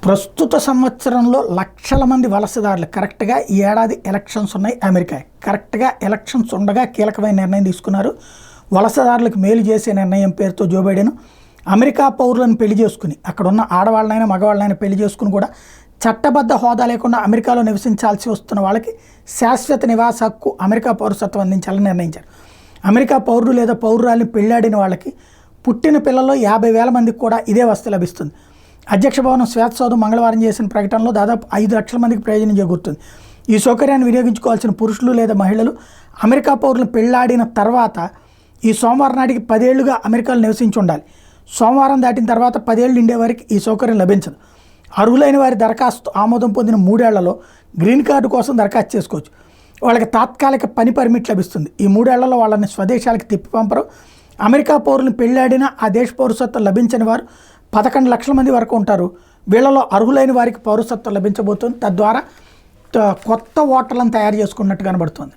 ప్రస్తుత సంవత్సరంలో లక్షల మంది వలసదారులు కరెక్ట్గా ఈ ఏడాది ఎలక్షన్స్ ఉన్నాయి. అమెరికా కరెక్ట్గా ఎలక్షన్స్ ఉండగా కీలకమైన నిర్ణయం తీసుకున్నారు. వలసదారులకు మేలు చేసే నిర్ణయం పేరుతో జో బైడెన్ అమెరికా పౌరులను పెళ్లి చేసుకుని అక్కడ ఉన్న ఆడవాళ్ళనైనా మగవాళ్ళనైనా పెళ్లి చేసుకుని కూడా చట్టబద్ధ హోదా లేకుండా అమెరికాలో నివసించాల్సి వస్తున్న వాళ్ళకి శాశ్వత నివాస హక్కు అమెరికా పౌరసత్వం అందించాలని నిర్ణయించారు. అమెరికా పౌరుడు లేదా పౌరురాలిని పెళ్లాడిన వాళ్ళకి పుట్టిన పిల్లల్లో 50,000 మందికి కూడా ఇదే వసతి లభిస్తుంది. అధ్యక్ష భవనం శ్వేతసౌధం మంగళవారం చేసిన ప్రకటనలో దాదాపు 5 లక్షల మందికి ప్రయోజనం చేకూరుతుంది. ఈ సౌకర్యాన్ని వినియోగించుకోవాల్సిన పురుషులు లేదా మహిళలు అమెరికా పౌరులను పెళ్లాడిన తర్వాత ఈ సోమవారం నాటికి 10 ఏళ్లుగా అమెరికాలో నివసించి ఉండాలి. సోమవారం దాటిన తర్వాత 10 ఏళ్ళు నిండే వారికి ఈ సౌకర్యం లభించదు. అర్హులైన వారి దరఖాస్తు ఆమోదం పొందిన 3 ఏళ్లలో గ్రీన్ కార్డు కోసం దరఖాస్తు చేసుకోవచ్చు. వాళ్ళకి తాత్కాలిక పని పర్మిట్ లభిస్తుంది. ఈ 3 ఏళ్లలో వాళ్ళని స్వదేశాలకు తిప్పి పంపరు. అమెరికా పౌరులను పెళ్లాడినా ఆ దేశ పౌరసత్వం లభించని వారు 11 లక్షల మంది వరకు ఉంటారు. వీళ్ళలో అర్హులైన వారికి పౌరసత్వం లభించబోతుంది. తద్వారా కొత్త ఓటర్లను తయారు చేసుకున్నట్టు కనబడుతుంది.